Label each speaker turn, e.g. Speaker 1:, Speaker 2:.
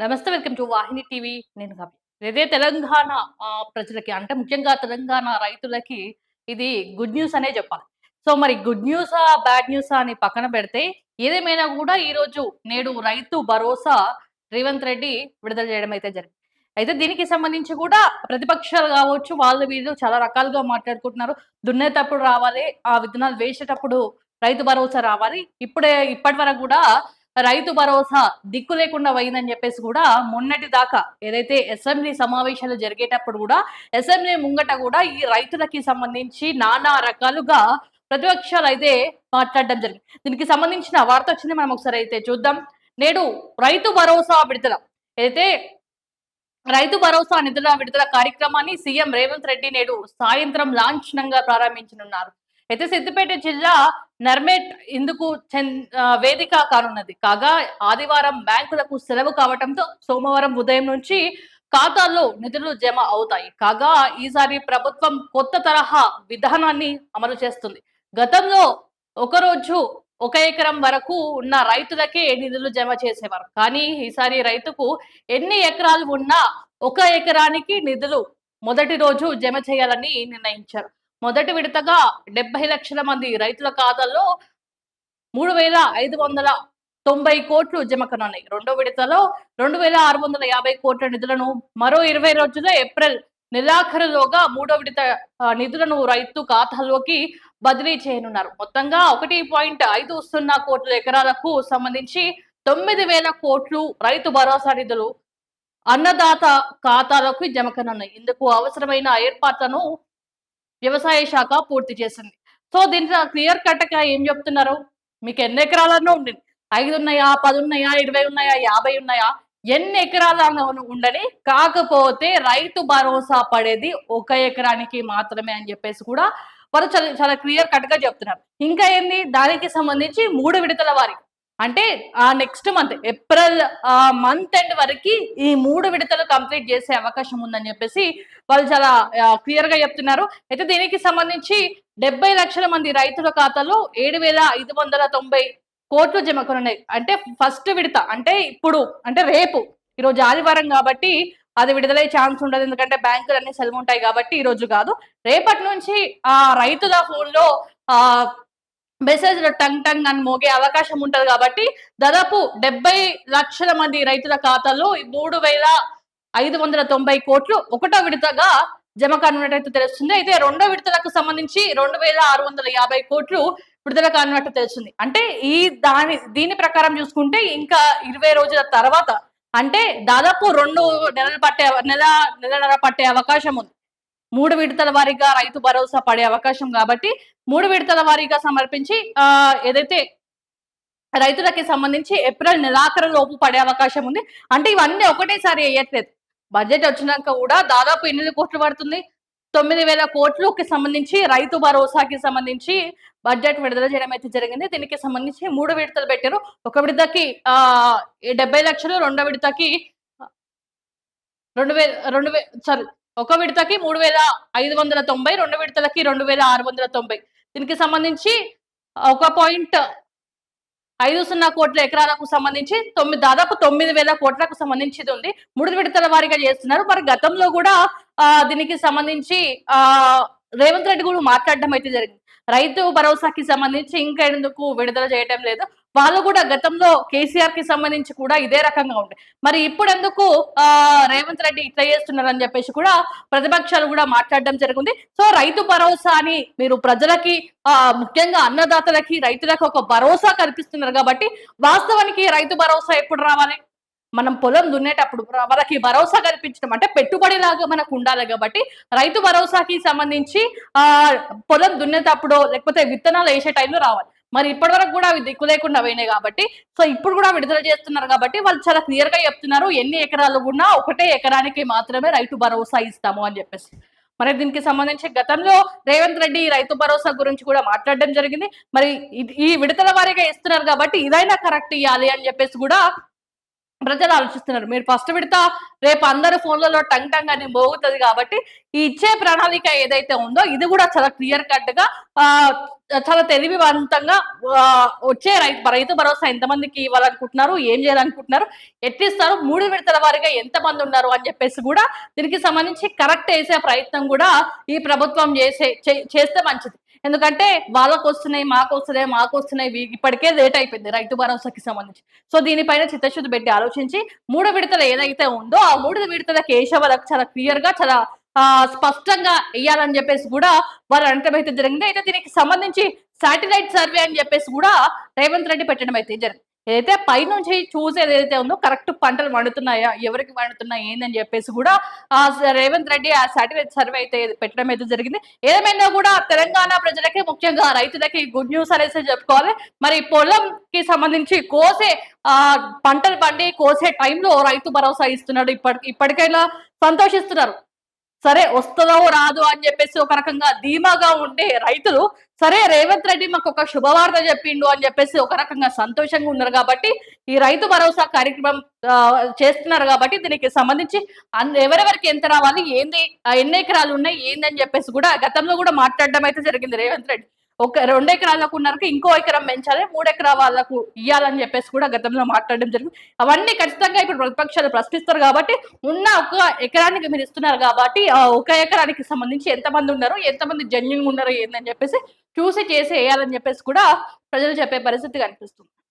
Speaker 1: నమస్తే. Welcome to Vahini TV. నేను కవి. ఇదే తెలంగాణ ప్రజలకి అంటే ముఖ్యంగా తెలంగాణ రైతులకి ఇది గుడ్ న్యూస్ అనే జెప్పాలి. సో, మరి గుడ్ న్యూసా? బ్యాడ్ న్యూసా? అని పక్కన పెడితే ఏదేమైనా గూడా ఈరోజు నేడు రైతు భరోసా రేవంత్ రెడ్డి విడుదల జేయడం అయితే జరిగింది. అయితే దీనికి సంబంధించి గూడా ప్రతిపక్షాలు గావచ్చు, వాళ్ళు వీళ్ళు చాలా రకాలుగా మాట్లాడుకుంటున్నారు. దున్నేటప్పుడు రావాలి, ఆ విత్తనాలు వేసేటప్పుడు రైతు భరోసా రావాలి. ఇప్పటి వరకు గూడా రైతు భరోసా దిక్కు లేకుండా పోయిందని చెప్పేసి కూడా మొన్నటి దాకా ఏదైతే అసెంబ్లీ సమావేశాలు జరిగేటప్పుడు కూడా అసెంబ్లీ ముంగట కూడా ఈ రైతులకి సంబంధించి నానా రకాలుగా ప్రతిపక్షాలు అయితే మాట్లాడడం జరిగింది. దీనికి సంబంధించిన వార్త వచ్చింది, మనం ఒకసారి అయితే చూద్దాం. నేడు రైతు భరోసా విడుదల అయితే రైతు భరోసా నిధుల విడుదల కార్యక్రమాన్ని సీఎం రేవంత్ రెడ్డి నేడు సాయంత్రం లాంఛనంగా ప్రారంభించనున్నారు. అయితే సిద్దిపేట జిల్లా నర్మేట్ ఇందుకు వేదిక కానున్నది. కాగా ఆదివారం బ్యాంకులకు సెలవు కావడంతో సోమవారం ఉదయం నుంచి ఖాతాల్లో నిధులు జమ అవుతాయి. కాగా ఈసారి ప్రభుత్వం కొత్త తరహా విధానాన్ని అమలు చేస్తుంది. గతంలో ఒకరోజు 1 ఎకరం వరకు ఉన్న రైతులకే నిధులు జమ చేసేవారు. కానీ ఈసారి రైతుకు ఎన్ని ఎకరాలు ఉన్నా 1 ఎకరానికి నిధులు మొదటి రోజు జమ చేయాలని నిర్ణయించారు. మొదటి విడతగా 70 లక్షల మంది రైతుల ఖాతాల్లో 3,590 కోట్లు జమ కానున్నాయి. రెండో విడతలో 2,650 కోట్ల నిధులను మరో 20 రోజుల్లో ఏప్రిల్ నెలాఖరులోగా మూడో విడత నిధులను రైతు ఖాతాలోకి బదిలీ చేయనున్నారు. మొత్తంగా 1.50 కోట్ల ఎకరాలకు సంబంధించి 9,000 కోట్లు రైతు భరోసా నిధులు అన్నదాత ఖాతాలోకి జమ కానున్నాయి. ఇందుకు అవసరమైన ఏర్పాట్లను వ్యవసాయ శాఖ పూర్తి చేసింది. సో దీంట్లో క్లియర్ కట్ గా ఏం చెప్తున్నారు? మీకు ఎన్ని ఎకరాలన్నా ఉండండి, 5 ఉన్నాయా, 10 ఉన్నాయా, 20 ఉన్నాయా, 50 ఉన్నాయా, ఎన్ని ఎకరాలను ఉండని, కాకపోతే రైతు భరోసా పడేది 1 ఎకరానికి మాత్రమే అని చెప్పేసి కూడా వాళ్ళు చాలా చాలా క్లియర్ కట్ గా చెప్తున్నారు. ఇంకా ఏంది, దానికి సంబంధించి 3 విడతల వారికి అంటే next month April month end వరకు ఈ 3 విడతలు కంప్లీట్ చేసే అవకాశం ఉందని చెప్పేసి వాళ్ళు చాలా క్లియర్ గా చెప్తున్నారు. అయితే దీనికి సంబంధించి 70 లక్షల మంది రైతుల ఖాతాలో 7,590 కోట్లు జమ కానున్నాయి. అంటే ఫస్ట్ విడత అంటే ఇప్పుడు అంటే రేపు, ఈరోజు ఆదివారం కాబట్టి అది విడుదలయ్యే ఛాన్స్ ఉండదు, ఎందుకంటే బ్యాంకులు అన్ని సెలవు ఉంటాయి కాబట్టి ఈ రోజు కాదు, రేపటి నుంచి ఆ రైతుల ఫోన్లో ఆ మెసేజ్‌లు టంగ్ టంగ్ అని మోగే అవకాశం ఉంటది కాబట్టి దాదాపు 70 లక్షల మంది రైతుల ఖాతాలో 3,590 కోట్లు ఒకటో విడతగా జమ కానున్నట్టు తెలుస్తుంది. అయితే రెండో విడతలకు సంబంధించి 2,650 కోట్లు విడుదల కానున్నట్టు తెలుస్తుంది. అంటే దీని ప్రకారం చూసుకుంటే ఇంకా 20 రోజుల తర్వాత అంటే దాదాపు 2 నెలలు నెలన్నర పట్టే అవకాశం ఉంది. 3 విడతల వారీగా రైతు భరోసా పడే అవకాశం కాబట్టి 3 విడతల వారీగా సమర్పించి ఏదైతే రైతులకి సంబంధించి ఏప్రిల్ నెలాఖరు లోపు పడే అవకాశం ఉంది. అంటే ఇవన్నీ ఒకటేసారి వేయట్లేదు. బడ్జెట్ వచ్చినాక కూడా దాదాపు 8 కోట్లు పడుతుంది. 9,000 కోట్లుకి సంబంధించి రైతు భరోసాకి సంబంధించి బడ్జెట్ విడుదల చేయడం అయితే జరిగింది. దీనికి సంబంధించి 3 విడతలు పెట్టారు. ఒక విడతకి 70 లక్షలు, రెండో విడతకి 2,000 ఒక విడతకి 3,590, రెండు విడతలకి 2,690. దీనికి సంబంధించి 1.50 కోట్ల ఎకరాలకు సంబంధించి దాదాపు 9,000 కోట్లకు సంబంధించి ఇది ఉంది. 3 విడతల వారీగా చేస్తున్నారు. మరి గతంలో కూడా దీనికి సంబంధించి రేవంత్ రెడ్డి కూడా మాట్లాడడం అయితే జరిగింది. రైతు భరోసాకి సంబంధించి ఇంకా ఎందుకు విడుదల చేయడం లేదు, వాళ్ళు కూడా గతంలో కేసీఆర్ కి సంబంధించి కూడా ఇదే రకంగా ఉండే, మరి ఇప్పుడు ఎందుకు రేవంత్ రెడ్డి ఇట్లా చేస్తున్నారని చెప్పేసి కూడా ప్రతిపక్షాలు కూడా మాట్లాడడం జరిగింది. సో రైతు భరోసా అని మీరు ప్రజలకి ముఖ్యంగా అన్నదాతలకి రైతులకు ఒక భరోసా కల్పిస్తున్నారు కాబట్టి వాస్తవానికి రైతు భరోసా ఎప్పుడు రావాలి? మనం పొలం దున్నేటప్పుడు వాళ్ళకి భరోసా కల్పించడం అంటే పెట్టుబడి లాగా మనకు ఉండాలి కాబట్టి రైతు భరోసాకి సంబంధించి పొలం దున్నేటప్పుడు లేకపోతే విత్తనాలు వేసే టైంలో రావాలి. మరి ఇప్పటి వరకు కూడా అవి దిక్కు లేకుండా పోయినాయి కాబట్టి సో ఇప్పుడు కూడా విడుదల చేస్తున్నారు కాబట్టి వాళ్ళు చాలా క్లియర్ గా చెప్తున్నారు, ఎన్ని ఎకరాలు ఉన్నా 1 ఎకరానికి మాత్రమే రైతు భరోసా ఇస్తాము అని చెప్పేసి. మరి దీనికి సంబంధించి గతంలో రేవంత్ రెడ్డి రైతు భరోసా గురించి కూడా మాట్లాడడం జరిగింది. మరి ఈ విడతల వారీగా ఇస్తున్నారు కాబట్టి ఇదైనా కరెక్ట్ ఇవ్వాలి అని చెప్పేసి కూడా ప్రజలు ఆలోచిస్తున్నారు. మీరు ఫస్ట్ విడత రేపు అందరూ ఫోన్‌లలో టంగ్ టంగ్ అని మోగుతది కాబట్టి, ఈ ఇచ్చే ప్రణాళిక ఏదైతే ఉందో ఇది గూడా చాలా క్లియర్ కట్‌గా ఆహ్, చాలా తెలివివంతంగా వచ్చే రైతు భరోసా ఎంతమందికి ఇవ్వాలనుకుంటున్నారు? ఏం చేయాలనుకుంటున్నారు? ఎట్లిస్తారు? 3 విడతల వారీగా ఎంతమందున్నారు? అని చెప్పేసి గూడా దీనికి సంబంధించి కరెక్ట్ ఏసే ప్రయత్నం గూడా ఈ ప్రభుత్వం చేస్తే మంచిది. ఎందుకంటే వాళ్ళకొస్తున్నాయి, మాకొస్తున్నాయి, మాకొస్తున్నాయి ఇప్పటికే లేట్ అయిపోయింది రైతు భరోసాకి సంబంధించి. సో, దీనిపైన చిత్తశుద్ధి పెట్టి ఆలోచించి 3 విడతలు ఏదైతే ఉందో, ఆ 3 విడతలకి వాళ్ళకి చాలా క్లియర్‌గా చాలా స్పష్టంగా ఎయ్యాలని జెప్పేసి గూడా వాళ్ళు అనటం అయితే జరిగింది. అయితే దీనికి సంబంధించి శాటిలైట్ సర్వే అని జెప్పేసి గూడా రేవంత్ రెడ్డి పెట్టడం అయితే జరిగింది. ఏదైతే పైనుంచి చూసేది ఏదైతే ఉందో కరెక్ట్ పంటలు పండుతున్నాయా? ఎవరికి పండుతున్నాయి? ఏందని జెప్పేసి గూడా రేవంత్ రెడ్డి ఆ శాటిలైట్ సర్వే అయితే పెట్టడం అయితే జరిగింది. ఏదేమైనా గూడా తెలంగాణ ప్రజలకి ముఖ్యంగా రైతులకి గుడ్ న్యూస్ అనేసి చెప్పుకోవాలి. మరి పొలంకి సంబంధించి పంటలు పండి కోసే టైంలో రైతు భరోసా ఇస్తున్నాడు. ఇప్పటికైనా సంతోషిస్తున్నారు. సరే వస్తదో రాదో అని చెప్పేసి ఒక రకంగా ధీమాగా ఉండే రైతులు, సరే రేవంత్ రెడ్డి మాకొక శుభవార్త చెప్పిండు అని చెప్పేసి ఒక రకంగా సంతోషంగా ఉన్నారు కాబట్టి, ఈ రైతు భరోసా కార్యక్రమం చేస్తున్నారు కాబట్టి దీనికి సంబంధించి ఎవరెవరికి ఎంత రావాలి, ఏంది ఎన్ని ఎకరాలు ఉన్నాయి, ఏందని చెప్పేసి కూడా గతంలో కూడా మాట్లాడడం అయితే జరిగింది రేవంత్ రెడ్డి. 2 ఎకరాలకు ఉన్నరికి ఇంకో ఎకరం పెంచాలి, 3 ఎకరాల వాళ్ళకు ఇయ్యాలని చెప్పేసి కూడా గతంలో మాట్లాడడం జరిగింది. అవన్నీ ఖచ్చితంగా ఇప్పుడు ప్రతిపక్షాలు ప్రశ్నిస్తారు కాబట్టి, ఉన్న ఒక ఎకరానికి మీరు ఇస్తున్నారు కాబట్టి, ఆ ఒక ఎకరానికి సంబంధించి ఎంతమంది ఉన్నారు, ఎంతమంది జెన్యూన్‌గా ఉన్నారు ఏందని చెప్పేసి చూసి చేసి ఎయ్యాలని చెప్పేసి కూడా ప్రజలు చెప్పే పరిస్థితి కనిపిస్తుంది.